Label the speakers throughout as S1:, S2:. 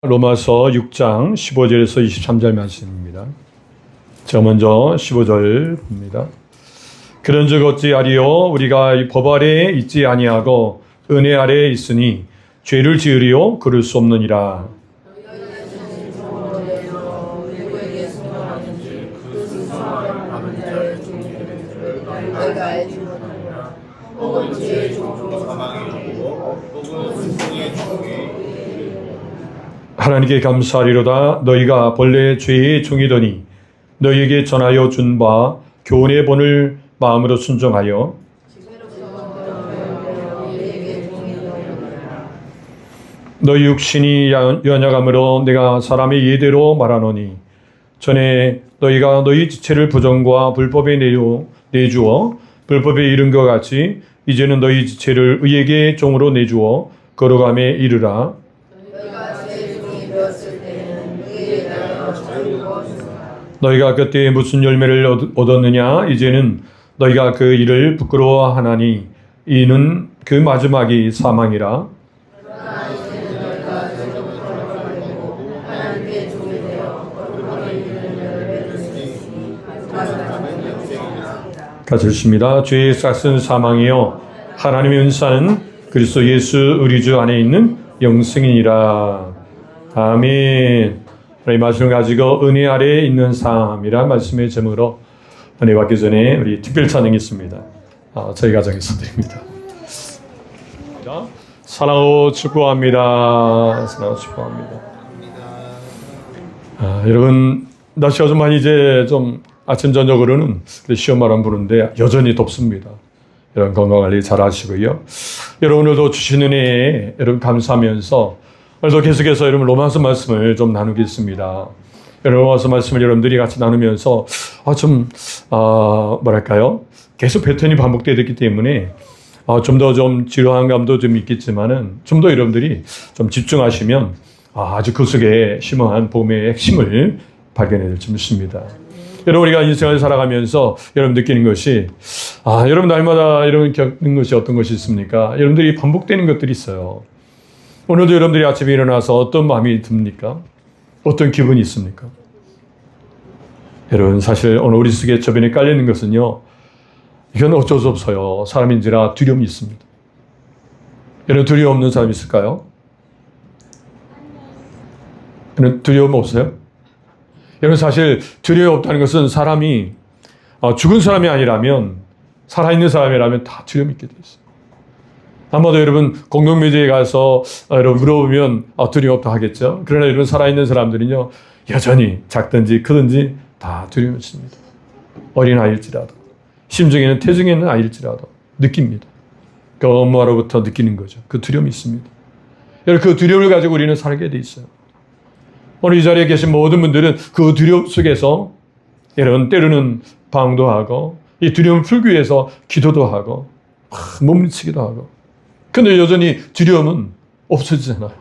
S1: 로마서 6장 15절에서 23절 말씀입니다. 제가 먼저 15절 봅니다. 그런즉 어찌하리요 우리가 법 아래에 있지 아니하고 은혜 아래에 있으니 죄를 지으리요 그럴 수 없느니라. 하나님께 감사하리로다. 너희가 본래 죄의 종이더니 너희에게 전하여 준 바 교훈의 본을 마음으로 순종하여 너희 육신이 연약함으로 내가 사람의 예대로 말하노니 전에 너희가 너희 지체를 부정과 불법에 내주어 불법에 이른 것 같이 이제는 너희 지체를 의에게 종으로 내주어 거룩함에 이르라. 너희가 그때 무슨 열매를 얻었느냐? 이제는 너희가 그 일을 부끄러워하나니 이는 그 마지막이 사망이라. 같이 읽습니다. 죄의 싹은 사망이요 하나님의 은사는 그리스도 예수 우리 주 안에 있는 영생이니라. 아멘. 이 말씀을 가지고 은혜 아래에 있는 삶이란 말씀의 제목으로 은혜 받기 전에 우리 특별 찬양이 있습니다. 저희 가정에서 드립니다. 사랑하고 축복합니다. 사랑하고 축복합니다. 여러분 날씨가 좀 많이 이제 좀 아침 저녁으로는 시원바람 부는데 여전히 덥습니다. 여러분 건강관리 잘 하시고요. 여러분 오늘도 주신 은혜에 여러분 감사하면서 오늘도 계속해서 여러분 로마서 말씀을 좀 나누겠습니다. 로마서 말씀을 여러분들이 같이 나누면서 뭐랄까요? 계속 패턴이 반복되었기 때문에 좀 더 좀 지루한 감도 좀 있겠지만은 좀 더 여러분들이 좀 집중하시면 아주 그 속에 심오한 복음의 핵심을 발견해 될 줄 믿습니다. 여러분 우리가 인생을 살아가면서 여러분 느끼는 것이 여러분 날마다 여러분 겪는 것이 어떤 것이 있습니까? 여러분들이 반복되는 것들이 있어요. 오늘도 여러분들이 아침에 일어나서 어떤 마음이 듭니까? 어떤 기분이 있습니까? 여러분 사실 오늘 우리 속에 저변에 깔려있는 것은요. 이건 어쩔 수 없어요. 사람인지라 두려움이 있습니다. 여러분 두려움 없는 사람 있을까요? 여러분 두려움 없어요? 여러분 사실 두려움이 없다는 것은 사람이 죽은 사람이 아니라면 살아있는 사람이라면 다 두려움이 있게 돼 있어요. 아마도 여러분 공동묘지에 가서 여러분 물어보면 두려움 없다 하겠죠. 그러나 여러분 살아있는 사람들은요 여전히 작든지 크든지 다 두려움이 있습니다. 어린아이일지라도 심중에는 태중에 있는 아이일지라도 느낍니다. 그 엄마로부터 느끼는 거죠. 그 두려움이 있습니다. 여러분 그 두려움을 가지고 우리는 살게 돼 있어요. 오늘 이 자리에 계신 모든 분들은 그 두려움 속에서 여러분 때로는 방황도 하고 이 두려움을 풀기 위해서 기도도 하고 몸부림치기도 하고 근데 여전히 두려움은 없어지잖아요.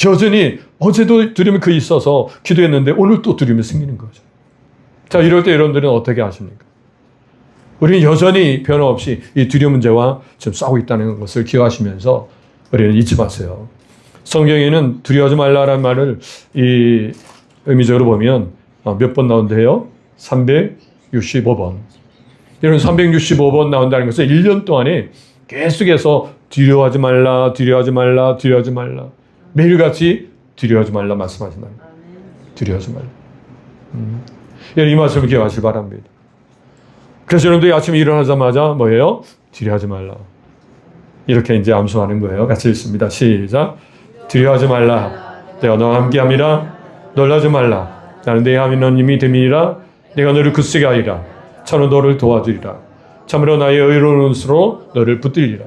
S1: 여전히 어제도 두려움이 그 있어서 기도했는데 오늘 또 두려움이 생기는 거죠. 자, 이럴 때 여러분들은 어떻게 하십니까? 우리는 여전히 변함없이 이 두려움 문제와 지금 싸우고 있다는 것을 기억하시면서 우리는 잊지 마세요. 성경에는 두려워하지 말라라는 말을 이 의미적으로 보면 몇 번 나온대요? 365번. 여러분 365번 나온다는 것은 1년 동안에 계속해서 두려워하지 말라, 두려워하지 말라, 두려워하지 말라. 매일같이 두려워하지 말라 말씀하신다. 두려워하지 말라. 여러분 이 말씀을 기억하시기 바랍니다. 그래서 여러분들이 아침에 일어나자마자 뭐예요? 두려워하지 말라. 이렇게 이제 암송하는 거예요. 같이 읽습니다. 시작. 두려워하지 말라. 내가 너와 함께함이라. 놀라지 말라. 나는 내 하나님이 됨이니라. 내가 너를 굳세게 하리라. 참으로 너를 도와주리라. 참으로 나의 의로운 수로 너를 붙들리라.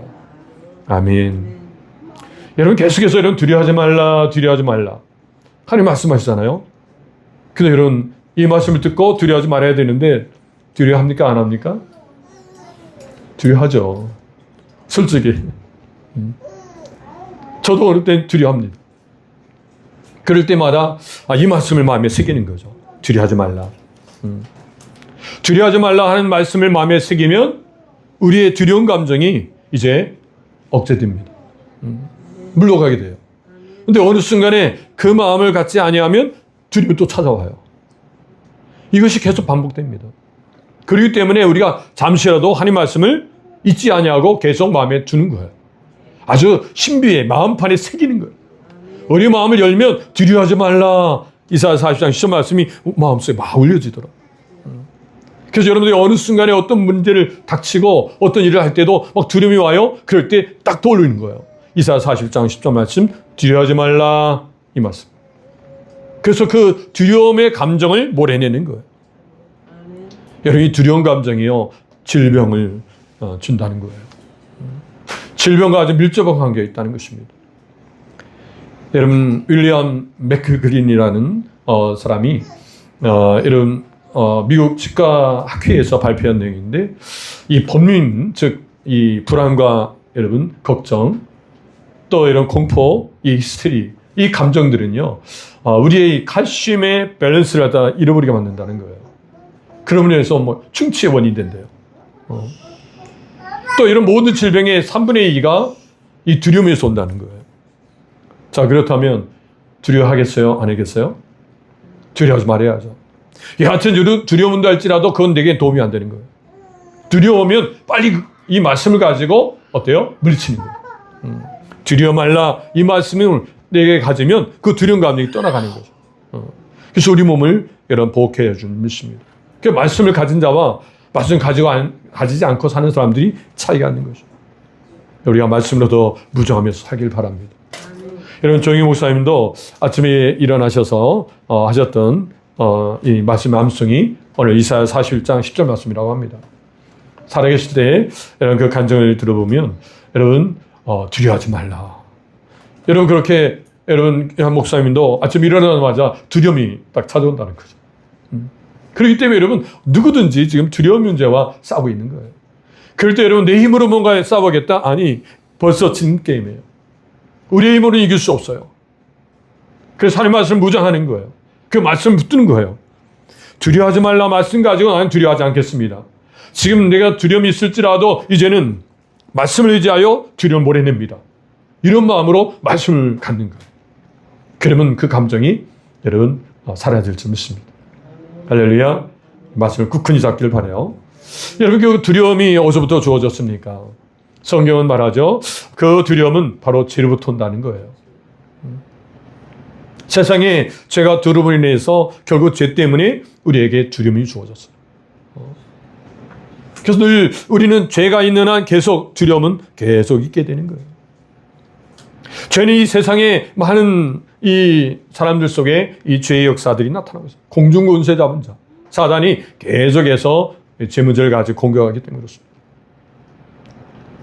S1: 아멘. 여러분 계속해서 여러분 두려워하지 말라, 두려워하지 말라. 하나님 말씀하시잖아요. 근데 여러분 이 말씀을 듣고 두려워하지 말아야 되는데 두려워합니까? 안 합니까? 두려워하죠. 솔직히. 저도 어릴 때 두려워합니다. 그럴 때마다 이 말씀을 마음에 새기는 거죠. 두려워하지 말라. 두려워하지 말라 하는 말씀을 마음에 새기면 우리의 두려운 감정이 이제 억제됩니다. 물러가게 돼요. 근데 어느 순간에 그 마음을 갖지 아니하면 두려움이 또 찾아와요. 이것이 계속 반복됩니다. 그렇기 때문에 우리가 잠시라도 하나님 말씀을 잊지 아니하고 계속 마음에 두는 거예요. 아주 신비의 마음판에 새기는 거예요. 우리 마음을 열면 두려워하지 말라. 이사야 40장 10절 말씀이 마음속에 막 울려지더라. 그래서 여러분들이 어느 순간에 어떤 문제를 닥치고 어떤 일을 할 때도 막 두려움이 와요. 그럴 때 딱 떠올리는 거예요. 이사야 40장 10절 말씀, 두려워하지 말라. 이 말씀. 그래서 그 두려움의 감정을 몰아내는 거예요. 여러분, 이 두려운 감정이요, 질병을 준다는 거예요. 질병과 아주 밀접한 관계가 있다는 것입니다. 여러분, 윌리엄 맥그린이라는 사람이 이런 미국 치과학회에서 발표한 내용인데, 이 본민, 즉 이 불안과 여러분 걱정, 또 이런 공포, 이 히스테리, 이 감정들은요, 우리의 칼슘의 밸런스를 갖다 잃어버리게 만든다는 거예요. 그러므로 해서 뭐 충치의 원인이 된대요. 또 이런 모든 질병의 3분의 2가 이 두려움에서 온다는 거예요. 자, 그렇다면 두려워하겠어요? 안 하겠어요? 두려워하지 말아야죠. 여하튼 두려움도 할지라도 그건 내게 도움이 안 되는 거예요. 두려우면 빨리 이 말씀을 가지고 어때요? 물리치는 거예요. 두려워 말라, 이 말씀을 내게 가지면 그 두려운 감정이 떠나가는 거죠. 그래서 우리 몸을 여러분 보호해 주는 것입니다. 그 말씀을 가진 자와 말씀을 가지지 않고 사는 사람들이 차이가 있는 거죠. 우리가 말씀으로 더 무정하면서 살길 바랍니다. 여러분, 정희 목사님도 아침에 일어나셔서 하셨던 이 말씀의 암송이 오늘 이사야 41장 10절 말씀이라고 합니다. 살아계실 때 여러분 그 간증을 들어보면 여러분 두려워하지 말라. 여러분 그렇게 여러분 한 목사님도 아침에 일어나자마자 두려움이 딱 찾아온다는 거죠. 그렇기 때문에 여러분 누구든지 지금 두려운 문제와 싸우고 있는 거예요. 그럴 때 여러분 내 힘으로 뭔가 싸우겠다? 아니, 벌써 진 게임이에요. 우리의 힘으로는 이길 수 없어요. 그래서 하나님 말씀을 무장하는 거예요. 그 말씀을 붙드는 거예요. 두려워하지 말라 말씀 가지고 나는 두려워하지 않겠습니다. 지금 내가 두려움이 있을지라도 이제는 말씀을 의지하여 두려움을 몰아냅니다. 이런 마음으로 말씀을 갖는 거예요. 그러면 그 감정이 여러분 사라질 줄 믿습니다. 할렐루야. 말씀을 굳건히 잡기를 바라요. 여러분, 그 두려움이 어디서부터 주어졌습니까? 성경은 말하죠. 그 두려움은 바로 죄로부터 온다는 거예요. 세상에 죄가 두려움으로 인해서 결국 죄 때문에 우리에게 두려움이 주어졌어요. 그래서 늘 우리는 죄가 있는 한 계속 두려움은 계속 있게 되는 거예요. 죄는 이 세상에 많은 이 사람들 속에 이 죄의 역사들이 나타나고 있어요. 공중권세 잡은 자, 사단이 계속해서 죄 문제를 가지고 공격하기 때문에 그렇습니다.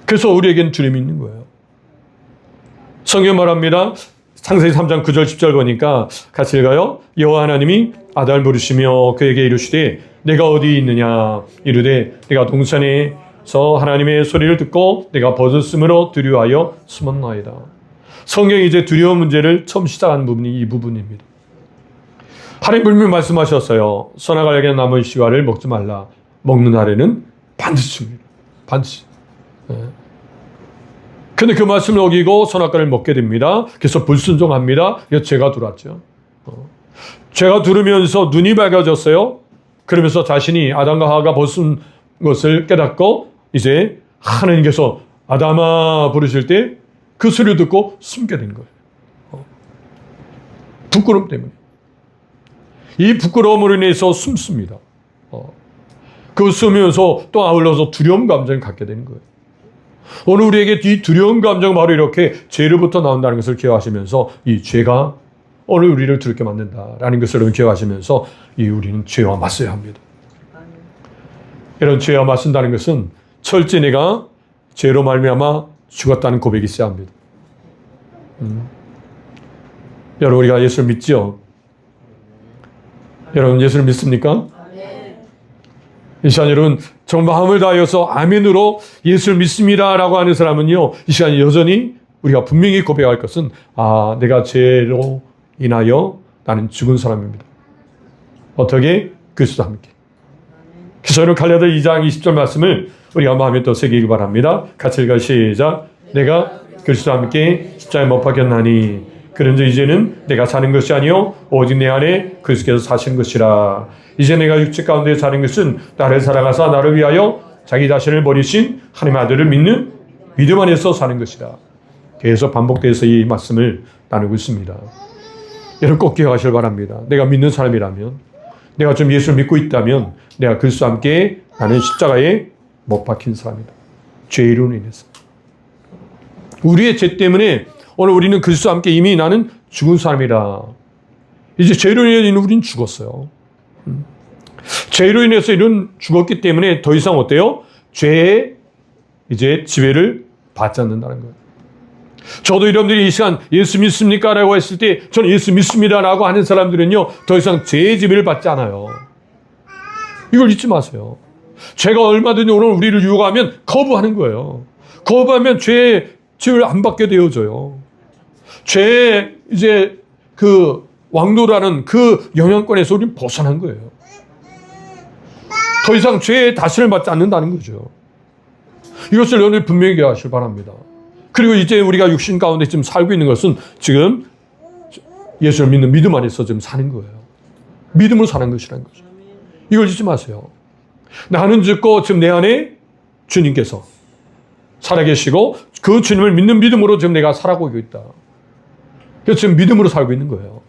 S1: 그래서 우리에게는 두려움이 있는 거예요. 성경 말합니다. 창세기 3장 9절 10절 보니까 같이 읽어요. 여호와 하나님이 아달을 부르시며 그에게 이르시되 내가 어디 있느냐 이르되 내가 동산에서 하나님의 소리를 듣고 내가 벗었으므로 두려워하여 숨었나이다. 성경이 이제 두려움 문제를 처음 시작한 부분이 이 부분입니다. 하나님 분명히 말씀하셨어요. 선악을 알게 하는 나무의 씨와를 먹지 말라. 먹는 날에는 반드시 죽습니다. 반드시. 근데 그 말씀을 어기고 선악과를 먹게 됩니다. 그래서 불순종합니다. 그래서 죄가 들어왔죠. 죄가 들으면서 눈이 밝아졌어요. 그러면서 자신이 아담과 하와가 벗은 것을 깨닫고 이제 하나님께서 아담아 부르실 때 그 소리를 듣고 숨게 된 거예요. 부끄러움 때문에. 이 부끄러움으로 인해서 숨습니다. 그 숨으면서 또 아울러서 두려움 감정을 갖게 되는 거예요. 오늘 우리에게 이 두려움 감정 바로 이렇게 죄로부터 나온다는 것을 기억하시면서 이 죄가 오늘 우리를 두렵게 만든다라는 것을 여러분 기억하시면서 우리는 죄와 맞서야 합니다. 이런 죄와 맞선다는 것은 철저히 내가 죄로 말미암아 죽었다는 고백이 있어야 합니다. 여러분 우리가 예수를 믿죠? 여러분 예수를 믿습니까? 이 시간 여러분 정말 마음을 다하여서 아멘으로 예수를 믿습니다라고 하는 사람은요, 이 시간 여전히 우리가 분명히 고백할 것은 내가 죄로 인하여 나는 죽은 사람입니다. 어떻게? 그리스도와 함께. 그래서 오늘 갈라디아 2장 20절 말씀을 우리가 마음에 또 새기기 바랍니다. 같이 읽어 시작. 내가 그리스도와 함께 십자가에 못 박혔나니 그런즉 이제는 내가 사는 것이 아니요 오직 내 안에 그리스도께서 사시는 것이라. 이제 내가 육체 가운데 사는 것은 나를 사랑하사 나를 위하여 자기 자신을 버리신 하나님의 아들을 믿는 믿음 안에서 사는 것이다. 계속 반복돼서 이 말씀을 나누고 있습니다. 여러분 꼭 기억하시길 바랍니다. 내가 믿는 사람이라면, 내가 좀 예수를 믿고 있다면 내가 그리스도와 함께 나는 십자가에 못 박힌 사람이다. 죄로 인해서. 우리의 죄 때문에 오늘 우리는 그리스도와 함께 이미 나는 죽은 사람이라. 이제 죄로 인해 우리는 죽었어요. 죄로 인해서 이런 죽었기 때문에 더 이상 어때요? 죄의 이제 지배를 받지 않는다는 거예요. 저도 여러분들이 이 시간 예수 믿습니까? 라고 했을 때 저는 예수 믿습니다 라고 하는 사람들은요 더 이상 죄의 지배를 받지 않아요. 이걸 잊지 마세요. 죄가 얼마든지 오늘 우리를 유혹하면 거부하는 거예요. 거부하면 죄의 지배를 안 받게 되어져요. 죄의 이제 그 왕도라는 그 영향권에서 우리는 벗어난 거예요. 더 이상 죄의 다스림을 받지 않는다는 거죠. 이것을 여러분들 분명히 기억하시길 바랍니다. 그리고 이제 우리가 육신 가운데 지금 살고 있는 것은 지금 예수를 믿는 믿음 안에서 지금 사는 거예요. 믿음으로 사는 것이라는 거죠. 이걸 잊지 마세요. 나는 죽고 지금 내 안에 주님께서 살아계시고 그 주님을 믿는 믿음으로 지금 내가 살아가고 있다. 그래서 지금 믿음으로 살고 있는 거예요.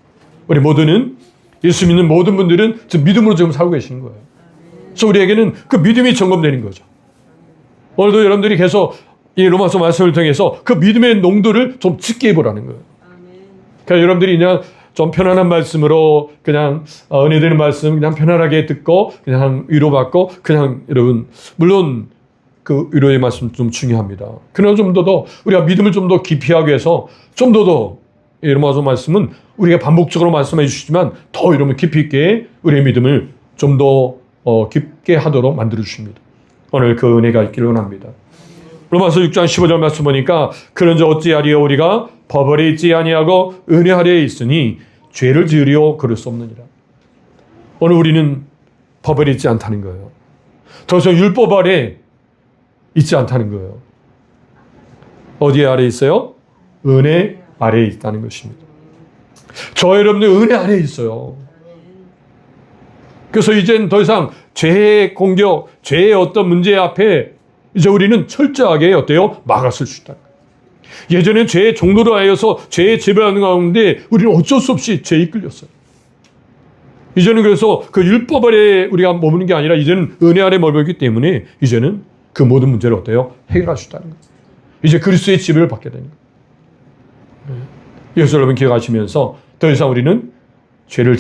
S1: 우리 모두는 예수 믿는 모든 분들은 지금 믿음으로 지금 살고 계신 거예요. 그래서 우리에게는 그 믿음이 점검되는 거죠. 오늘도 여러분들이 계속 이 로마서 말씀을 통해서 그 믿음의 농도를 좀 짙게 해보라는 거예요. 그러니까 여러분들이 그냥 좀 편안한 말씀으로 그냥 은혜되는 말씀 그냥 편안하게 듣고 그냥 위로받고 그냥 여러분 물론 그 위로의 말씀 좀 중요합니다. 그러나 좀 더 우리가 믿음을 좀 더 깊이 하기 위해서 좀 더 이 로마서 말씀은 우리가 반복적으로 말씀해 주시지만 더 여러분 깊이 있게 우리의 믿음을 좀 더 깊게 하도록 만들어 주십니다. 오늘 그 은혜가 있기를 원합니다. 로마서 6장 15절 말씀 보니까 그런즉 어찌하리요 우리가 법 아래 있지 아니하고 은혜 아래에 있으니 죄를 지으려 그럴 수 없느니라. 오늘 우리는 법 아래 있지 않다는 거예요. 더 이상 율법 아래 있지 않다는 거예요. 어디에 아래 있어요? 은혜 아래에 있다는 것입니다. 저 여러분들 은혜 아래에 있어요. 그래서 이젠 더 이상 죄의 공격, 죄의 어떤 문제 앞에 이제 우리는 철저하게 어때요? 막았을 수 있다. 예전에 죄의 종로로 하여서 죄의 지배하는 가운데 우리는 어쩔 수 없이 죄에 이끌렸어요. 이제는 그래서 그 율법 아래 우리가 머무는 게 아니라 이제는 은혜 아래 머물기 때문에 이제는 그 모든 문제를 어때요? 해결할 수 있다는 거예요. 이제 그리스도의 지배를 받게 되는 거예요. 이것을 여러분 기억하시면서 더 이상 우리는 죄를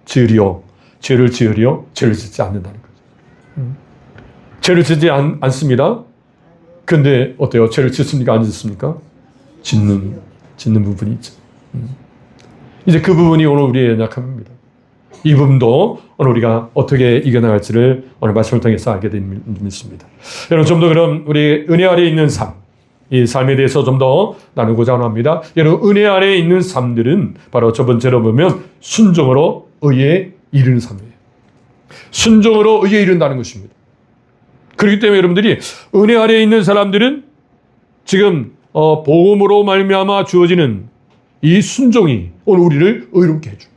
S1: 지으려 죄를 짓지 않는다는 거죠. 죄를 짓지 않습니다. 그런데 어때요? 죄를 짓습니까? 안 짓습니까? 짓는 부분이 있죠. 이제 그 부분이 오늘 우리의 연약함입니다. 이 부분도 오늘 우리가 어떻게 이겨나갈지를 오늘 말씀을 통해서 알게 된 믿습니다. 여러분 좀 더 그럼 우리 은혜 아래에 있는 삶, 이 삶에 대해서 좀 더 나누고자 합니다. 여러분 은혜 아래에 있는 삶들은 바로 첫 번째로 보면 순종으로 의에 이르는 삶이에요. 순종으로 의에 이른다는 것입니다. 그렇기 때문에 여러분들이 은혜 아래에 있는 사람들은 지금 복음으로 말미암아 주어지는 이 순종이 오늘 우리를 의롭게 해줘요.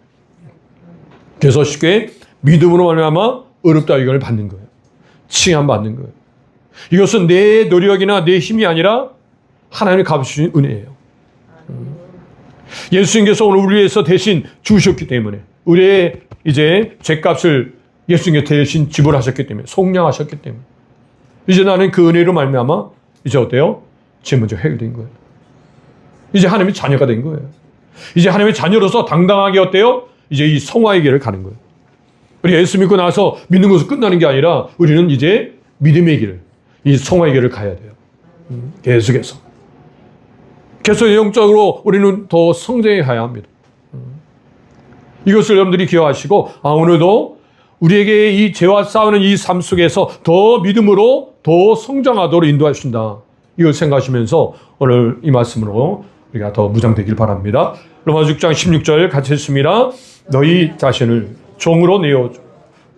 S1: 그래서 쉽게 믿음으로 말미암아 의롭다 이걸 받는 거예요. 칭함 받는 거예요. 이것은 내 노력이나 내 힘이 아니라 하나님이 갚으신 은혜예요. 예수님께서 오늘 우리 위해서 대신 죽으셨기 때문에 우리의 이제 죄값을 예수님께서 대신 지불하셨기 때문에 속량하셨기 때문에 이제 나는 그 은혜로 말미암아 이제 어때요? 제 문제가 해결된 거예요. 이제 하나님의 자녀가 된 거예요. 이제 하나님의 자녀로서 당당하게 어때요? 이제 이 성화의 길을 가는 거예요. 우리 예수 믿고 나서 믿는 것으로 끝나는 게 아니라 우리는 이제 믿음의 길을, 이 성화의 길을 가야 돼요. 계속해서. 계속 영적으로 우리는 더 성장해야 합니다. 이것을 여러분들이 기억하시고 오늘도 우리에게 이 죄와 싸우는 이 삶 속에서 더 믿음으로 더 성장하도록 인도하신다. 이걸 생각하시면서 오늘 이 말씀으로 우리가 더 무장되길 바랍니다. 로마서 6장 16절 같이 읽습니다. 너희 자신을 종으로 내어줘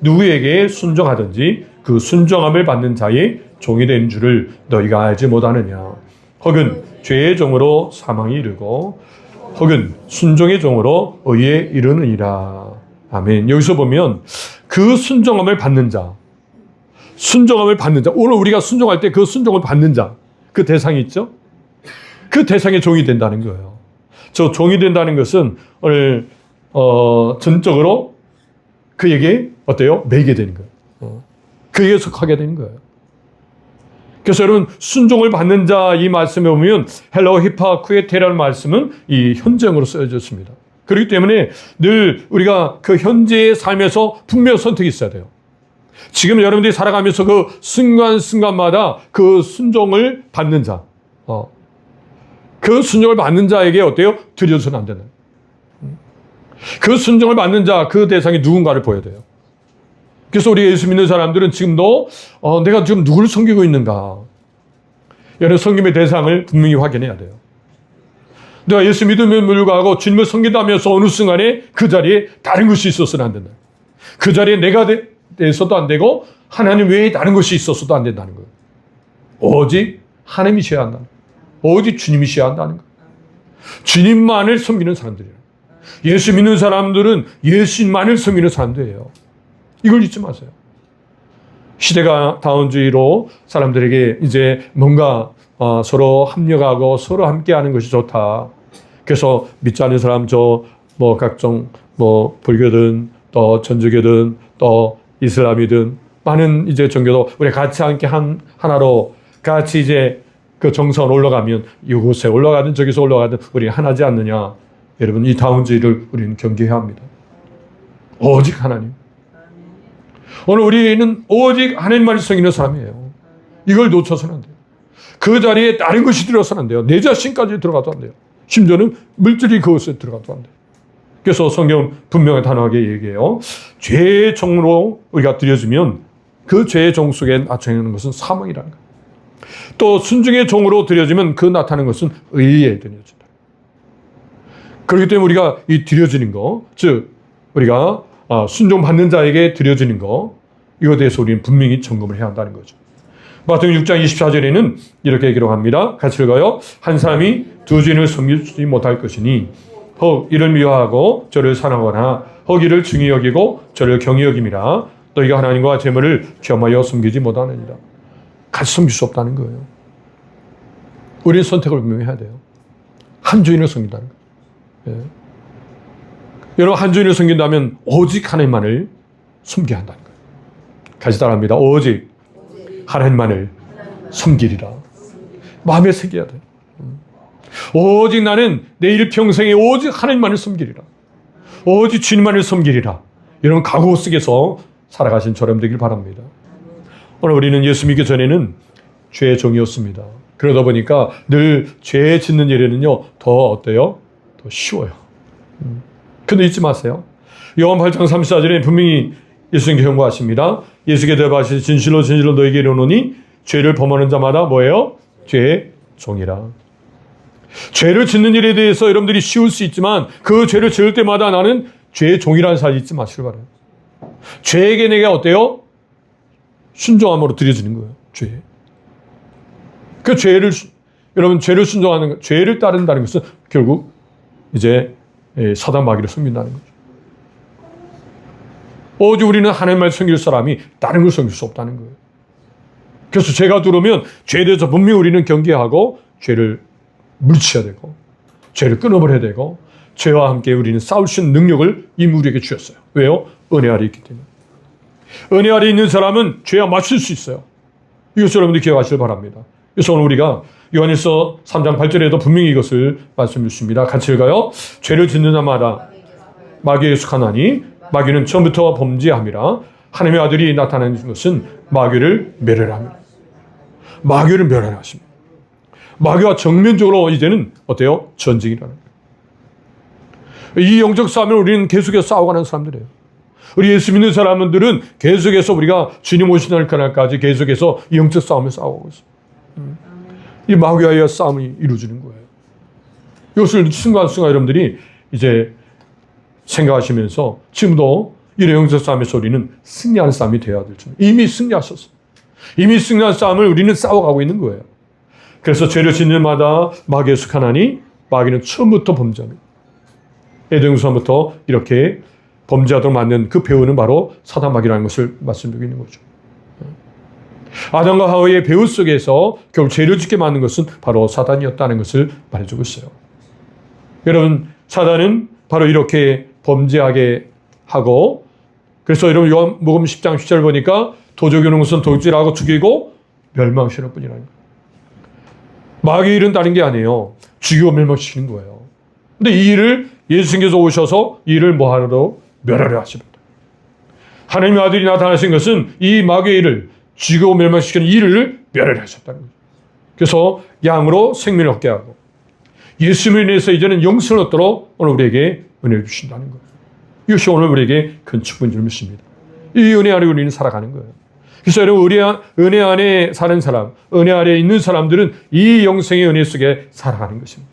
S1: 누구에게 순종하든지 그 순종함을 받는 자의 종이 된 줄을 너희가 알지 못하느냐. 혹은 죄의 종으로 사망이 이르고 혹은 순종의 종으로 의에 이르느니라. 아멘. 여기서 보면 그 순종함을 받는 자, 오늘 우리가 순종할 때 그 순종을 받는 자, 그 대상이 있죠? 그 대상의 종이 된다는 거예요. 저 종이 된다는 것은 오늘 전적으로 그에게 어때요? 매이게 되는 거예요. 그에게 속하게 되는 거예요. 그래서 여러분, 순종을 받는 자 이 말씀에 보면 헬라어 히파쿠에테라는 말씀은 이 현재형으로 쓰여졌습니다. 그렇기 때문에 늘 우리가 그 현재의 삶에서 분명히 선택이 있어야 돼요. 지금 여러분들이 살아가면서 그 순간순간마다 그 순종을 받는 자, 그 순종을 받는 자에게 어때요? 드려서는 안 되는. 그 순종을 받는 자, 그 대상이 누군가를 보여야 돼요. 그래서 우리 예수 믿는 사람들은 지금도 내가 지금 누구를 섬기고 있는가? 여러 섬김의 대상을 분명히 확인해야 돼요. 내가 예수 믿음에 불구하고 주님을 섬긴다면서 어느 순간에 그 자리에 다른 것이 있어서는 안 된다. 그 자리에 내가 돼서도 안 되고 하나님 외에 다른 것이 있어서도 안 된다는 거예요. 오직 하나님이셔야 한다. 오직 주님이셔야 한다는 거예요. 주님만을 섬기는 사람들이에요. 예수 믿는 사람들은 예수님만을 섬기는 사람들이에요. 이걸 잊지 마세요. 시대가 다운주의로 사람들에게 이제 뭔가 서로 합력하고 서로 함께하는 것이 좋다. 그래서 믿지 않는 사람 각종 불교든 또 천주교든 또 이슬람이든 많은 이제 종교도 우리 같이 함께 하나로 같이 이제 그 정선 올라가면 이곳에 올라가든 저기서 올라가든 우리 하나지 않느냐. 여러분, 이 다운주의를 우리는 경계해야 합니다. 오직 하나님. 오늘 우리는 오직 하나님만을 섬기는 사람이에요. 이걸 놓쳐서는 안 돼요. 그 자리에 다른 것이 들어서는 안 돼요. 내 자신까지 들어가도 안 돼요. 심지어는 물질이 그것에 들어가도 안 돼요. 그래서 성경 분명히 단호하게 얘기해요. 죄의 종으로 우리가 드려지면 그 죄의 종 속에 나타나는 것은 사망이라는 거예요. 또 순종의 종으로 드려지면 그 나타나는 것은 의에 드려진다. 그렇기 때문에 우리가 이 드려지는 거, 즉 우리가 순종받는 자에게 드려지는 거, 이거에 대해서 우리는 분명히 점검을 해야 한다는 거죠. 마태복음 6장 24절에는 이렇게 기록합니다. 같이 읽어요. 한 사람이 두 주인을 섬기지 못할 것이니 혹 이를 미워하고 저를 사랑하거나 혹 이를 중히 여기고 저를 경히 여김이라 너희가 하나님과 재물을 겸하여 섬기지 못하느니라. 같이 섬길 수 없다는 거예요. 우리는 선택을 분명히 해야 돼요. 한 주인을 섬긴다는 거예요. 예. 여러분, 한 주인을 섬긴다면 오직 하나님만을 섬겨야 한다는 거예요. 같이 따라합니다. 오직 하나님만을 섬기리라. 마음에 새겨야 돼요. 오직 나는 내 일평생에 오직 하나님만을 섬기리라. 오직 주님만을 섬기리라. 이런 각오 속에서 살아가신 저럼 되길 바랍니다. 오늘 우리는 예수 믿기 전에는 죄의 종이었습니다. 그러다 보니까 늘 죄 짓는 일에는요, 더 어때요? 더 쉬워요. 근데 잊지 마세요. 요한 8장 34절에 분명히 예수님께 경고하십니다. 예수께 대답하시되 진실로 진실로 너희에게 이르노니 죄를 범하는 자마다 뭐예요? 죄의 종이라. 죄를 짓는 일에 대해서 여러분들이 쉬울 수 있지만 그 죄를 지을 때마다 나는 죄의 종이라는 사실 잊지 마시길 바라요. 죄에게 내가 어때요? 순종함으로 드려지는 거예요. 죄. 그 죄를 여러분 죄를 순종하는 것, 죄를 따른다는 것은 결국 이제 사단 마귀를 섬긴다는 거죠. 오직 우리는 하나님만 섬길 사람이 다른 걸 섬길 수 없다는 거예요. 그래서 죄가 들어오면 죄에 대해서 분명히 우리는 경계하고 죄를 물리쳐야 되고 죄를 끊어버려야 되고 죄와 함께 우리는 싸울 수 있는 능력을 이미 우리에게 주셨어요. 왜요? 은혜 아래 있기 때문에. 은혜 아래 있는 사람은 죄와 맞출 수 있어요. 이것을 여러분들 기억하시길 바랍니다. 그래서 오늘 우리가 요한일서 3장 8절에도 분명히 이것을 말씀해 주십니다. 같이 읽어요. 죄를 짓는 자마다 마귀에 속하나니 마귀는 처음부터 범죄함이라 하나님의 아들이 나타나는 것은 마귀를 멸하라. 마귀를 멸하라 하십니다. 마귀와 정면적으로 이제는 어때요? 전쟁이라는 거예요. 이 영적 싸움을 우리는 계속해서 싸워가는 사람들이에요. 우리 예수 믿는 사람들은 계속해서 우리가 주님 오시는 그날까지 계속해서 이 영적 싸움을 싸우고 있어요. 이 마귀와의 싸움이 이루어지는 거예요. 이것을 순간순간 여러분들이 이제 생각하시면서 지금도 이 영적 싸움에서 우리는 승리하는 싸움이 되어야 될 줄. 이미 승리하셨어요. 이미 승리한 싸움을 우리는 싸워가고 있는 거예요. 그래서 죄를 짓는 마다 마귀에 속하나니 마귀는 처음부터 범죄합니다. 에덴에서부터 이렇게 범죄하도록 만든 그 배후는 바로 사단 마귀라는 것을 말씀드리고 있는 거죠. 아담과 하와의 배후 속에서 결국 죄를 짓게 만든 것은 바로 사단이었다는 것을 말해주고 있어요. 여러분, 사단은 바로 이렇게 범죄하게 하고, 그래서 여러분 요한복음 10장 10절 보니까 도적이 오는 것은 도둑질하고 죽이고 멸망시키는 뿐이라는 거예요. 마귀의 일은 다른 게 아니에요. 죽이고 멸망시키는 거예요. 근데 이 일을 예수님께서 오셔서 이 일을 뭐하러 멸하려 하십니다. 하나님의 아들이 나타나신 것은 이 마귀의 일을 죽이고 멸망시키는 이 일을 멸하려 하셨다는 거죠. 그래서 양으로 생명을 얻게 하고 예수님을 인해서 이제는 영생을 얻도록 오늘 우리에게 은혜를 주신다는 거예요. 이것이 오늘 우리에게 큰 축복인 줄 믿습니다. 이 은혜 안에 우리는 살아가는 거예요. 그래서 여러분, 은혜 안에 사는 사람, 은혜 아래에 있는 사람들은 이 영생의 은혜 속에 살아가는 것입니다.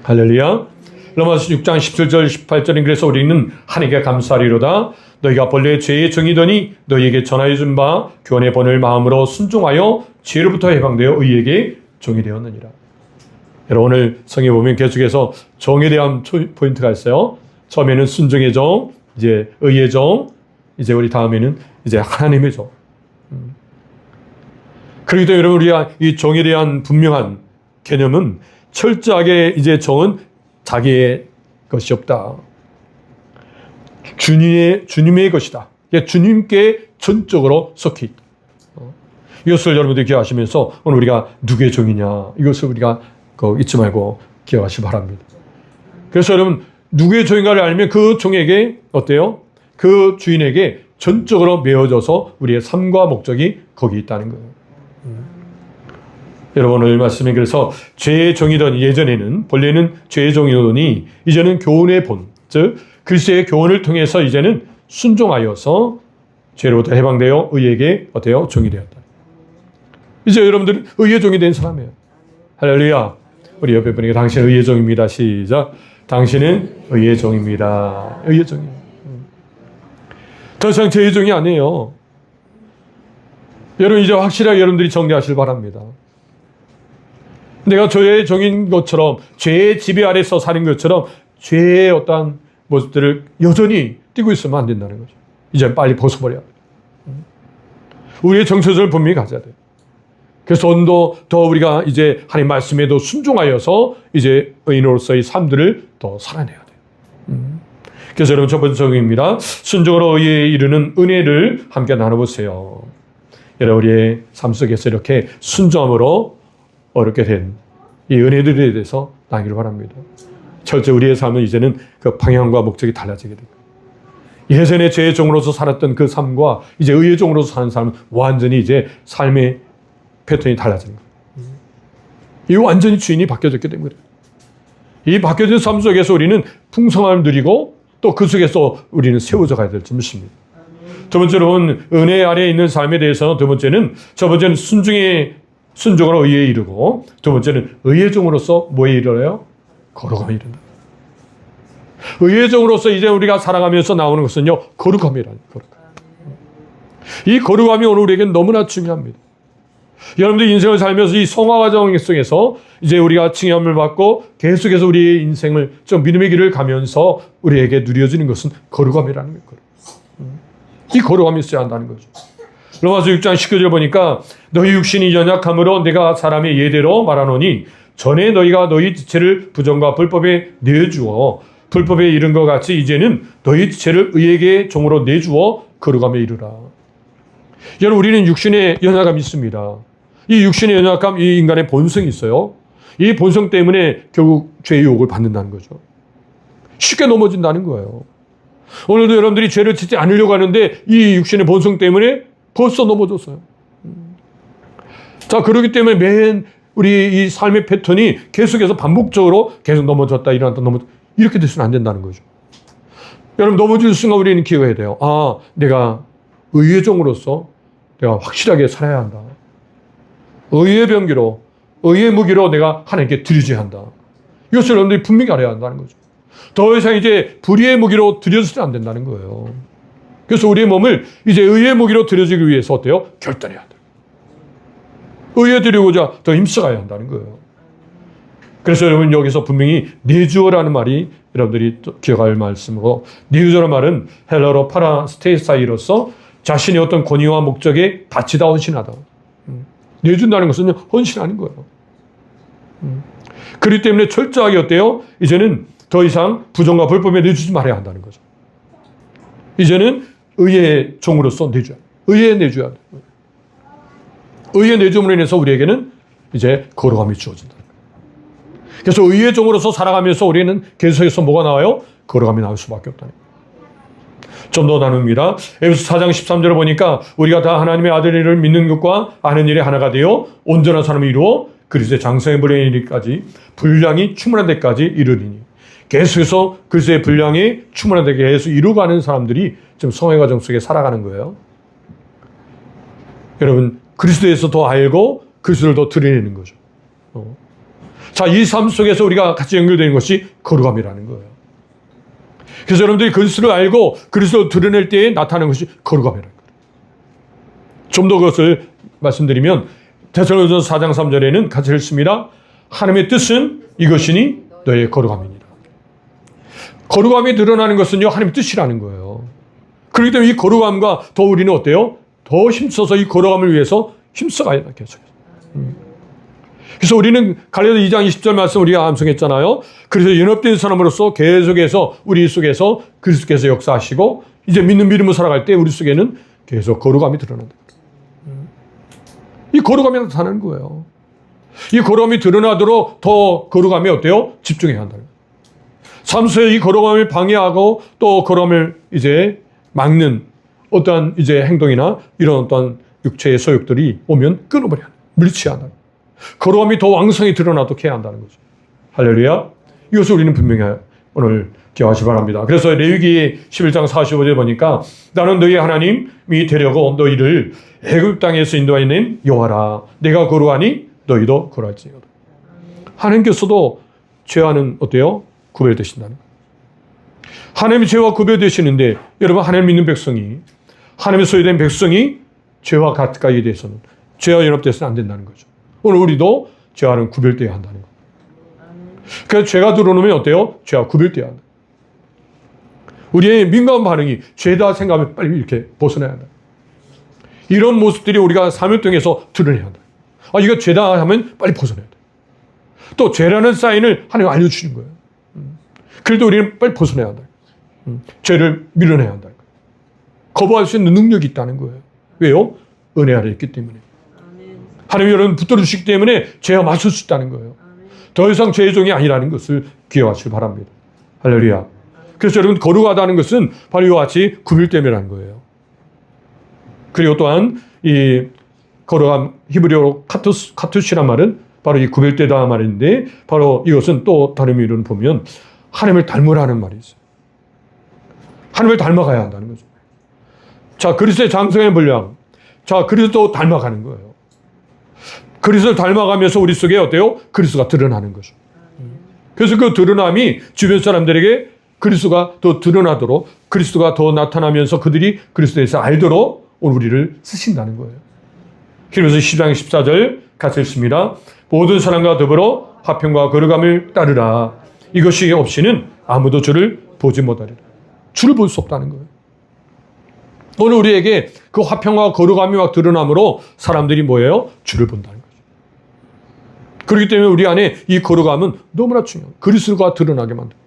S1: 할렐루야. 로마서 6장 17절 18절인 그래서 우리는 하나님께 감사하리로다. 너희가 본래 죄의 종이더니 너희에게 전하여 준 바 교훈의 본을 마음으로 순종하여 죄로부터 해방되어 의에게 종이 되었느니라. 여러분, 오늘 성경에 보면 계속해서 종에 대한 포인트가 있어요. 처음에는 순종의 종, 이제 의의 종, 이제 우리 다음에는 이제 하나님의 종. 그렇기 때문에 여러분, 우리가 이 종에 대한 분명한 개념은 철저하게 이제 종은 자기의 것이 없다. 주님의 것이다. 주님께 전적으로 속해 있다. 이것을 여러분들이 기억하시면서 오늘 우리가 누구의 종이냐, 이것을 우리가 잊지 말고 기억하시기 바랍니다. 그래서 여러분, 누구의 종인가를 알면 그 종에게 어때요? 그 주인에게 전적으로 메어져서 우리의 삶과 목적이 거기 있다는 거예요. 여러분, 오늘 말씀에 그래서 죄의 종이던 예전에는, 본래는 죄의 종이더니 이제는 교훈의 본, 즉 그리스도의 교훈을 통해서 이제는 순종하여서 죄로부터 해방되어 의에게 어때요? 종이 되었다. 이제 여러분들은 의의 종이 된 사람이에요. 할렐루야. 우리 옆에 분에게 당신은 의의 종입니다. 시작. 당신은 의의 종입니다. 의의 종이에요. 더 이상 죄의 종이 아니에요. 여러분, 이제 확실하게 여러분들이 정리하시길 바랍니다. 내가 죄의 종인 것처럼, 죄의 지배 아래서 사는 것처럼 죄의 어떠한 모습들을 여전히 띄고 있으면 안 된다는 거죠. 이제 빨리 벗어버려야 돼요. 우리의 정체성을 분명히 가져야 돼요. 그래서 더 우리가 이제 하나님 말씀에도 순종하여서 이제 의인으로서의 삶들을 더 살아내야 돼요. 그래서 여러분, 첫 번째 적용입니다. 순종으로 의에 이르는 은혜를 함께 나눠보세요. 여러분, 우리의 삶 속에서 이렇게 순종함으로 어렵게 된 이 은혜들에 대해서 나기를 바랍니다. 철저히 우리의 삶은 이제는 그 방향과 목적이 달라지게 됩니다. 예전에 죄의 종으로서 살았던 그 삶과 이제 의의 종으로서 사는 삶은 완전히 이제 삶의 패턴이 달라지는 거예요. 이 완전히 주인이 바뀌어졌기 때문에 이 바뀌어진 삶 속에서 우리는 풍성함을 누리고 또 그 속에서 우리는 세워져 가야 될 줄 믿습니다. 두 번째로는 은혜 아래에 있는 삶에 대해서는 첫 번째는 순종으로 의에 이르고 두 번째는 의의 종으로서 뭐에 이르러요? 거룩함에 이른다. 의의 종으로서 이제 우리가 살아가면서 나오는 것은요, 거룩함이라는 거룩함. 이 거룩함이 오늘 우리에게는 너무나 중요합니다. 여러분들 인생을 살면서 이 성화 과정 속에서 이제 우리가 칭함을 받고 계속해서 우리의 인생을 좀 믿음의 길을 가면서 우리에게 누려지는 것은 거룩함이라는 거예요. 이 거룩함이 있어야 한다는 거죠. 로마서 6장 19절 보니까 너희 육신이 연약함으로 내가 사람의 예대로 말하노니 전에 너희가 너희 지체를 부정과 불법에 내주어 불법에 이른 것 같이 이제는 너희 지체를 의에게 종으로 내주어 거룩함에 이르라. 여러분, 우리는 육신의 연약함이 있습니다. 이 육신의 연약함, 이 인간의 본성이 있어요. 이 본성 때문에 결국 죄의 유혹을 받는다는 거죠. 쉽게 넘어진다는 거예요. 오늘도 여러분들이 죄를 짓지 않으려고 하는데 이 육신의 본성 때문에 벌써 넘어졌어요. 자, 그렇기 때문에 맨 우리 이 삶의 패턴이 계속해서 반복적으로 계속 넘어졌다 일어났다 이렇게 돼서는 안 된다는 거죠. 여러분, 넘어질 순간 우리는 기억해야 돼요. 아, 내가 의의 종으로서 내가 확실하게 살아야 한다. 의의 병기로, 의의 무기로 내가 하나님께 드려져야 한다. 이것을 여러분들이 분명히 알아야 한다는 거죠. 더 이상 이제 불의의 무기로 드려서는 안 된다는 거예요. 그래서 우리의 몸을 이제 의의 무기로 드려지기 위해서 어때요? 결단해야 돼요. 의에 드리고자 더 힘써가야 한다는 거예요. 그래서 여러분 여기서 분명히 내주어라는 말이 여러분들이 기억할 말씀으로, 내주어라는 말은 헬라어로 파라스테사이로서 자신의 어떤 권위와 목적에 바치다 헌신하다. 내준다는 것은 헌신하는 거예요. 그렇기 때문에 철저하게 어때요? 이제는 더 이상 부정과 불법에 내주지 말아야 한다는 거죠. 이제는 의의 종으로서 내줘야 돼. 의에 내줘야 돼. 의의 내줌으로 인해서 우리에게는 이제 거룩함이 주어진다. 그래서 의의 종으로서 살아가면서 우리는 계속해서 뭐가 나와요? 거룩함이 나올 수밖에 없다. 좀 더 나눕니다. 에베소 4장 13절을 보니까 우리가 다 하나님의 아들을 믿는 것과 아는 일에 하나가 되어 온전한 사람을 이루어 그리스도의 장성에 이르기까지 분량이 충만한 데까지 이르리니, 계속해서 그리스도의 분량이 충만한 데까지 계속 이루어가는 사람들이 지금 성회 과정 속에 살아가는 거예요. 여러분, 그리스도에서 더 알고 그리스도를 더 드러내는 거죠. 자, 이 삶 속에서 우리가 같이 연결되는 것이 거룩함이라는 거예요. 그래서 여러분들이 그리스도를 알고 그리스도를 드러낼 때에 나타나는 것이 거룩함이라는 거예요. 좀 더 그것을 말씀드리면 데살로니가서 4장 3절에는 같이 읽습니다. 하나님의 뜻은 이것이니 너의 거룩함이니라. 거룩함이 드러나는 것은요, 하나님의 뜻이라는 거예요. 그렇기 때문에 이 거룩함과 더 우리는 어때요? 더 힘써서 이 거룩함을 위해서 힘써가야 계속해서. 그래서 우리는 갈라디아 2장 20절 말씀 우리가 암송했잖아요. 그래서 연합된 사람으로서 계속해서 우리 속에서 그리스도께서 역사하시고 이제 믿는 믿음으로 살아갈 때 우리 속에는 계속 거룩함이 드러난다. 이 거룩함이 나타나는 거예요. 이 거룩함이 드러나도록 더 거룩함이 어때요? 집중해야 한다는 거예요. 삶 속에 이 거룩함을 방해하고 또 거룩함을 이제 막는 어떠한 이제 행동이나 이런 어떤 육체의 소욕들이 오면 끊어버려야 한다. 물리쳐야 한다. 거룩함이 더 왕성히 드러나도록 해야 한다는 거죠. 할렐루야. 이것을 우리는 분명히 오늘 기억하시 바랍니다. 그래서 레위기 11장 45절에 보니까 나는 너희 하나님이 되려고 너희를 애굽 땅에서 인도하여 여호와라. 내가 거룩하니 너희도 거룩할지어다. 하나님께서도 죄와는 어때요? 구별되신다는 거예요. 하나님이 죄와 구별되시는데 여러분, 하나님 믿는 백성이, 하나님의 소유된 백성이 죄와 가까이 대해서는, 죄와 연합돼서는 안 된다는 거죠. 오늘 우리도 죄와는 구별되어야 한다는 거예요. 그래서 죄가 들어오면 어때요? 죄와 구별되어야 한다. 우리의 민감한 반응이 죄다 생각하면 빨리 이렇게 벗어나야 한다. 이런 모습들이 우리가 삶을 통해서 드러내야 한다. 아, 이거 죄다 하면 빨리 벗어나야 돼. 또 죄라는 사인을 하나님 알려주시는 거예요. 그래도 우리는 빨리 벗어나야 한다. 죄를 밀어내야 한다. 거부할 수 있는 능력이 있다는 거예요. 왜요? 은혜 아래 있기 때문에. 하나님이 여러분 붙들어 주시기 때문에 죄와 맞설 수 있다는 거예요. 더 이상 죄의 종이 아니라는 것을 기억하시기 바랍니다. 할렐루야. 그래서 여러분, 거룩하다는 것은 바로 이와 같이 구별됨이라는 거예요. 그리고 또한 이 거룩함, 히브리어로 카투시란 말은 바로 이 구별되다 말인데, 바로 이것은 또 다른 의미로는 보면 하나님을 닮으라는 말이 있어요. 하나님을 닮아가야 한다는 거죠. 자, 그리스도의 장성의 분량. 자, 그리스도 닮아가는 거예요. 그리스도를 닮아가면서 우리 속에 어때요? 그리스도가 드러나는 거죠. 그래서 그 드러남이 주변 사람들에게 그리스도가 더 드러나도록, 그리스도가 더 나타나면서 그들이 그리스도에서 알도록 오늘 우리를 쓰신다는 거예요. 그래서 10장 14절 같이 읽습니다. 모든 사람과 더불어 화평과 거룩함을 따르라. 이것이 없이는 아무도 주를 보지 못하리라. 주를 볼 수 없다는 거예요. 오늘 우리에게 그 화평과 거룩함이 막 드러남으로 사람들이 뭐예요? 주를 본다는 거죠. 그렇기 때문에 우리 안에 이 거룩함은 너무나 중요해요. 그리스도가 드러나게 만들어요.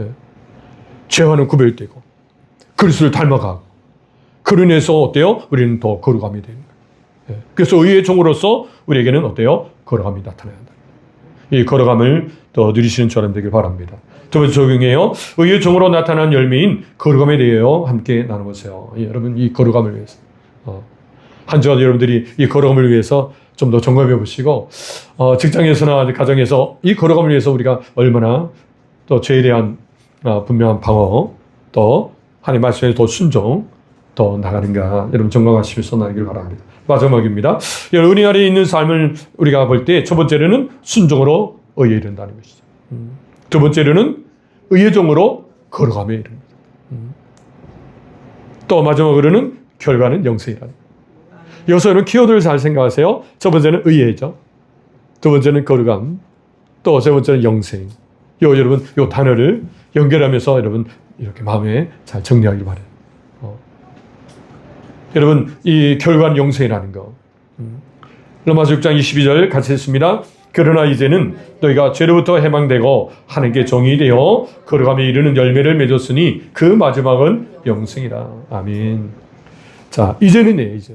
S1: 예. 죄와는 구별되고 그리스도를 닮아가고, 그로 인해서 어때요? 우리는 더 거룩함이 되는 거예요. 예. 그래서 의의 종으로서 우리에게는 어때요? 거룩함이 나타나야 한다. 이 거룩함을 더 누리시는 저람 되길 바랍니다. 두 번째 적용해요. 의의 종으로 나타난 열매인 거룩함에 대하여 함께 나눠보세요. 예, 여러분, 이 거룩함을 위해서 한 주간 여러분들이 이 거룩함을 위해서 좀 더 점검해 보시고, 직장에서나 가정에서 이 거룩함을 위해서 우리가 얼마나 또 죄에 대한 분명한 방어, 또 하나님 말씀에 더 순종, 더 나가는가, 여러분 점검하시면서 나가길 바랍니다. 마지막입니다. 은혜 아래에 있는 삶을 우리가 볼 때 첫 번째로는 순종으로 의에 이른다는 것이죠. 두 번째로는 의의 종으로 거룩함에 이릅니다. 또 마지막으로는 결과는 영생이라는 거예요. 여기서 여러분 키워드를 잘 생각하세요. 첫 번째는 의예죠. 두 번째는 거룩함. 또 세 번째는 영생. 여러분, 요 단어를 연결하면서 여러분 이렇게 마음에 잘 정리하길 바래요. 여러분, 이 결과는 영생이라는 거. 로마서 6장 22절 같이 했습니다. 그러나 이제는 너희가 죄로부터 해방되고 하나님께 종이 되어 걸어가며 이르는 열매를 맺었으니 그 마지막은 영생이라. 아멘. 자, 이제는요, 이제.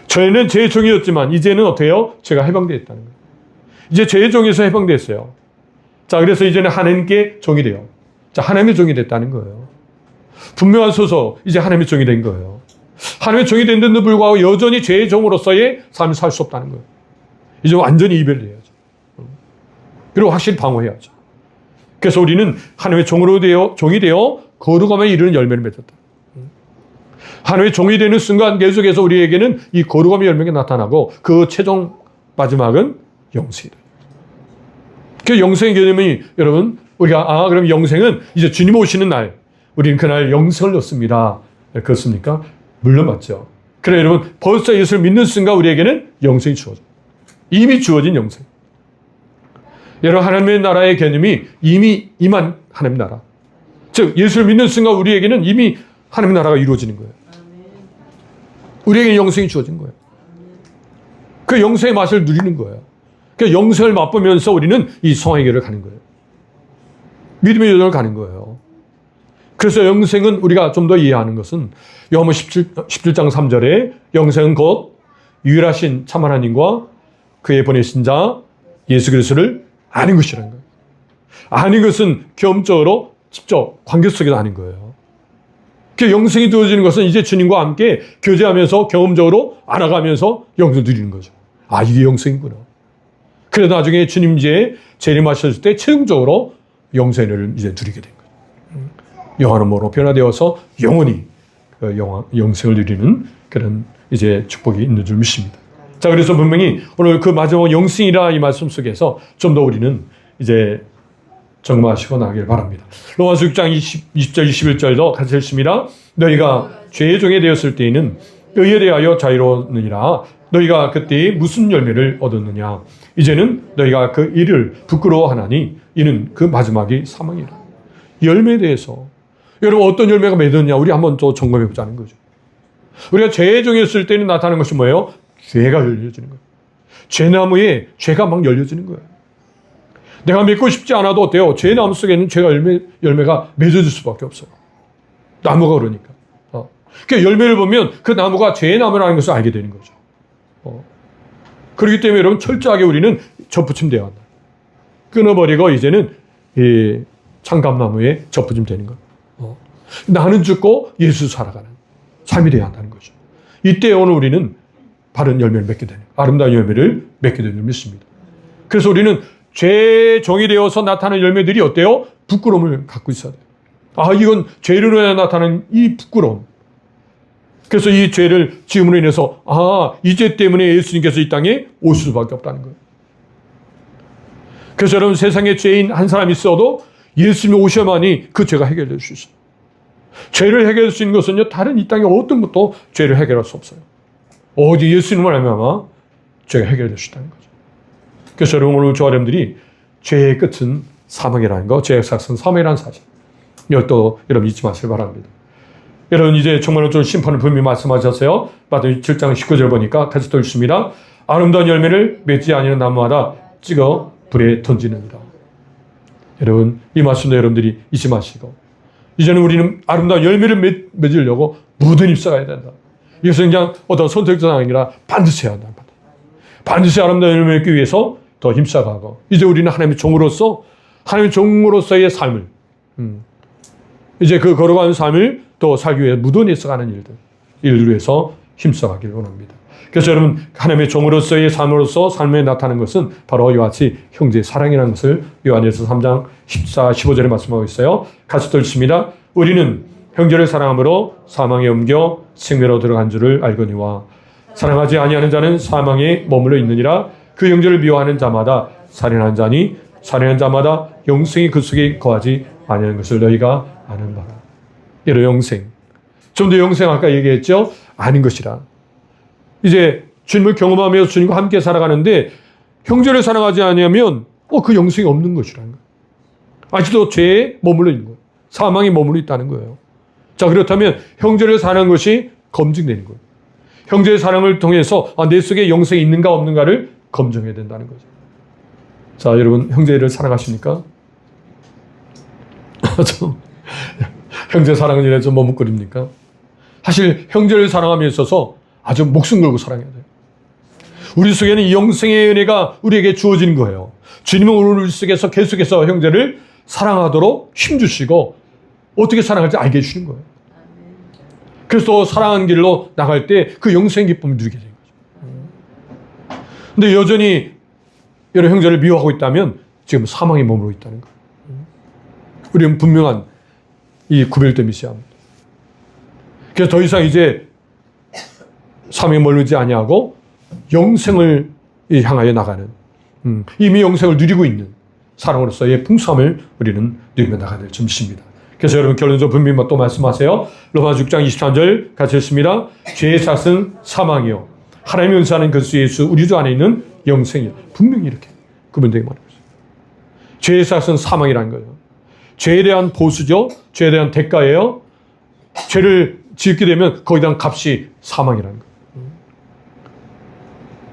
S1: 저희는 죄의 종이었지만 이제는 어때요? 죄가 해방되었다는 거예요. 이제 죄의 종에서 해방됐어요. 자, 그래서 이제는 하나님께 종이 돼요. 자, 하나님의 종이 됐다는 거예요. 분명한 소서, 이제 하나님의 종이 된 거예요. 하나님의 종이 된 데도 불구하고 여전히 죄의 종으로서의 삶을 살 수 없다는 거예요. 이제 완전히 이별해야죠. 그리고 확실히 방어해야죠. 그래서 우리는 하나님의 종이 되어 거룩함에 이르는 열매를 맺었다. 하나님의 종이 되는 순간 계속해서 우리에게는 이 거룩함의 열매가 나타나고 그 최종 마지막은 영생이다. 그 영생의 개념이 여러분 우리가 그럼 영생은 이제 주님 오시는 날 우리는 그날 영생을 얻습니다. 그렇습니까? 물론 맞죠. 그래 여러분 벌써 예수를 믿는 순간 우리에게는 영생이 주어져요. 이미 주어진 영생. 여러분 하나님의 나라의 개념이 이미 임한 하나님의 나라. 즉 예수를 믿는 순간 우리에게는 이미 하나님의 나라가 이루어지는 거예요. 우리에게 영생이 주어진 거예요. 그 영생의 맛을 누리는 거예요. 그 영생을 맛보면서 우리는 이 성화의 길을 가는 거예요. 믿음의 여정을 가는 거예요. 그래서 영생은 우리가 좀 더 이해하는 것은 요한복음 17장 3절에 영생은 곧 유일하신 참 하나님과 그의 보내신 자 예수 그리스도를 아는 것이라는 거예요. 아는 것은 경험적으로 직접 관계 속에서 아는 거예요. 그 영생이 되어지는 것은 이제 주님과 함께 교제하면서 경험적으로 알아가면서 영생을 누리는 거죠. 이게 영생이구나. 그래도 나중에 주님 이제 재림하셨을 때 최종적으로 영생을 이제 누리게 된 거죠. 영원한 몸으로 변화되어서 영원히 영생을 누리는 그런 이제 축복이 있는 줄 믿습니다. 자, 그래서 분명히 오늘 그 마지막 영생이라 이 말씀 속에서 좀 더 우리는 이제 정마하시고 나가길 바랍니다. 로마서 6장 20절 21절도 같이 읽습니다. 너희가 죄의 종이 되었을 때에는 의에 대하여 자유로웠느니라. 너희가 그때 무슨 열매를 얻었느냐. 이제는 너희가 그 일을 부끄러워하나니 이는 그 마지막이 사망이라. 열매에 대해서 여러분 어떤 열매가 맺었냐 우리 한번 또 점검해 보자는 거죠. 우리가 죄의 종이었을 때는 나타나는 것이 뭐예요? 죄가 열려지는 거예요. 죄나무에 죄가 막 열려지는 거예요. 내가 맺고 싶지 않아도 어때요? 죄 나무 속에는 죄가 열매가 맺어질 수밖에 없어요. 나무가 그러니까. 그러니까 열매를 보면 그 나무가 죄의 나무라는 것을 알게 되는 거죠. 그렇기 때문에 여러분 철저하게 우리는 접붙임되어야 한다. 끊어버리고 이제는 이 창감나무에 접붙임 되는 거예요. 나는 죽고 예수 살아가는 삶이 되어야 한다는 거죠. 이때 오늘 우리는 바른 열매를 맺게 되는 아름다운 열매를 맺게 되는 줄 믿습니다. 그래서 우리는 죄의 종이 되어서 나타나는 열매들이 어때요? 부끄러움을 갖고 있어야 돼요. 이건 죄로 인해 나타나는 이 부끄러움. 그래서 이 죄를 지음으로 인해서 이 죄 때문에 예수님께서 이 땅에 오실 수밖에 없다는 거예요. 그래서 여러분 세상에 죄인 한 사람이 있어도 예수님이 오셔야만이 그 죄가 해결될 수 있어요. 죄를 해결할 수 있는 것은요 다른 이 땅에 어떤 것도 죄를 해결할 수 없어요. 오직 예수님을 알면 아마 죄가 해결될 수 있다는 거죠. 그래서 여러분 오늘 저와 여러분들이 죄의 끝은 사망이라는 거, 죄의 삭은 사망이라는 사실. 이것도 여러분 잊지 마시길 바랍니다. 여러분 이제 정말로 좀 심판을 분명히 말씀하셨어요. 마태복음 7장 19절 보니까 다시 또 읽습니다. 아름다운 열매를 맺지 아니하는 나무마다 찍어 불에 던지느니라. 여러분 이 말씀도 여러분들이 잊지 마시고 이제는 우리는 아름다운 열매를 맺으려고 무든 입사가야 된다. 이것은 그냥 어떤 선택자가 아니라 반드시 해야 한다. 반드시 아름다운 열매를 맺기 위해서 더 힘써가고 이제 우리는 하나님의 종으로서 하나님의 종으로서의 삶을 이제 그 걸어가는 삶을 또 살기 위해 무던히 써가는 일을 위해서 힘써가기를 원합니다. 그래서 여러분 하나님의 종으로서의 삶으로서 삶에 나타나는 것은 바로 이와 같이 형제의 사랑이라는 것을 요한일서 3장 14, 15절에 말씀하고 있어요. 같이 또 읽습니다. 우리는 형제를 사랑함으로 사망에 옮겨 생명으로 들어간 줄을 알거니와 사랑하지 아니하는 자는 사망에 머물러 있느니라. 그 형제를 미워하는 자마다 살인하는 자니 살인하는 자마다 영생이 그 속에 거하지 아니하는 것을 너희가 아는 바라. 여러 영생. 좀 더 영생 아까 얘기했죠? 아는 것이라. 이제 주님을 경험하면서 주님과 함께 살아가는데 형제를 사랑하지 아니하면 그 영생이 없는 것이라는 거예요. 아직도 죄에 머물러 있는 거예요. 사망에 머물러 있다는 거예요. 자, 그렇다면 형제를 사랑하는 것이 검증되는 거예요. 형제의 사랑을 통해서 내 속에 영생이 있는가 없는가를 검증해야 된다는 거죠. 자, 여러분 형제를 사랑하십니까? 형제 사랑은 이래 좀 머뭇거립니까? 사실 형제를 사랑함에 있어서 아주 목숨 걸고 사랑해야 돼요. 우리 속에는 이 영생의 은혜가 우리에게 주어지는 거예요. 주님은 우리 속에서 계속해서 형제를 사랑하도록 힘주시고 어떻게 사랑할지 알게 해주시는 거예요. 그래서 사랑하는 길로 나갈 때 그 영생 기쁨을 누리게 되는 거죠. 근데 여전히 여러 형제를 미워하고 있다면 지금 사망에 머물러 있다는 거예요. 우리는 분명한 이 구별됨이 있어야 합니다. 그래서 더 이상 이제 사망에 머물지 아니하고 영생을 향하여 나가는, 이미 영생을 누리고 있는 사랑으로서의 풍성함을 우리는 누리며 나가야 될 점입니다. 그래서 여러분 결론적으로 분명히 또 말씀하세요. 로마서 6장 23절 같이 읽습니다. 죄의 삭은 사망이요 하나님의 은사는 그리스도 예수 우리 주 안에 있는 영생이요. 분명히 이렇게 구분되게 말하고 있어요. 죄의 삭은 사망이라는 거예요. 죄에 대한 보수죠. 죄에 대한 대가예요. 죄를 짓게 되면 거기에 대한 값이 사망이라는 거예요.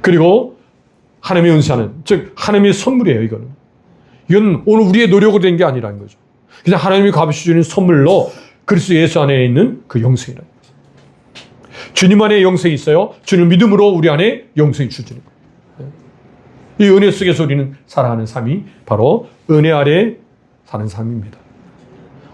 S1: 그리고 하나님의 은사는, 즉 하나님의 선물이에요. 이건 오늘 우리의 노력으로 된 게 아니라는 거죠. 그냥 하나님이 값이 주는 선물로 그리스도 예수 안에 있는 그 영생이라는 거죠. 주님 안에 영생이 있어요. 주님 믿음으로 우리 안에 영생이 주어지는 거예요. 이 은혜 속에서 우리는 살아가는 삶이 바로 은혜 아래 사는 삶입니다.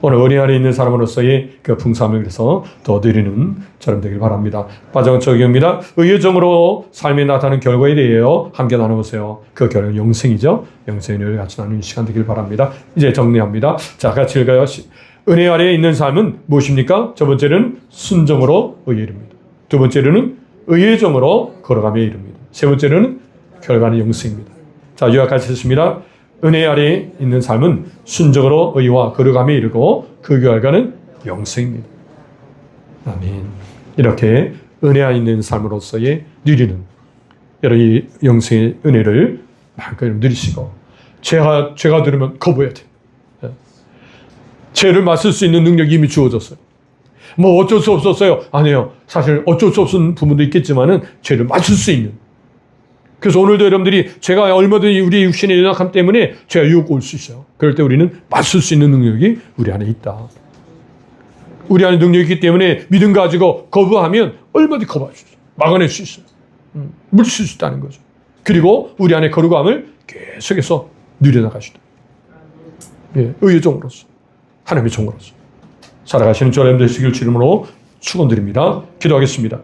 S1: 오늘 은혜 아래 있는 사람으로서의 그 풍성함을 그래서 더 누리는 저럼 되길 바랍니다. 마지막 적용입니다. 의의 정으로 삶에 나타나는 결과에 대하여 함께 나눠보세요. 그 결과는 영생이죠. 영생의 은혜를 같이 나누는 시간 되길 바랍니다. 이제 정리합니다. 자, 같이 읽어요. 은혜 아래에 있는 삶은 무엇입니까? 첫 번째는 순종으로 의에 이릅니다. 두 번째로는 의의 정으로 걸어가며 이릅니다. 세 번째로는 결과는 영생입니다. 자, 요약같이 했습니다. 은혜 아래에 있는 삶은 순종으로 의와 거룩함에 이르고 그 결과는 영생입니다. 아멘. 이렇게 은혜 안에 있는 삶으로서의 누리는 여러 이 영생의 은혜를 마음껏 누리시고 죄가 들으면 거부해야 돼요. 죄를 맞설 수 있는 능력이 이미 주어졌어요. 뭐 어쩔 수 없었어요. 아니에요. 사실 어쩔 수 없는 부분도 있겠지만은 죄를 맞설 수 있는. 그래서 오늘도 여러분들이 죄가 얼마든지 우리 육신의 연약함 때문에 죄가 유혹 올 수 있어요. 그럴 때 우리는 맞설 수 있는 능력이 우리 안에 있다. 우리 안에 능력이 있기 때문에 믿음 가지고 거부하면 얼마든지 거부할 수 있어요. 막아낼 수 있어요. 물칠 수 있다는 거죠. 그리고 우리 안에 거룩함을 계속해서 누려나가시다. 예, 의의 종으로서 하나님의 종으로서 살아가시는 저와 여러분 되시길 주님으로 축원드립니다. 기도하겠습니다.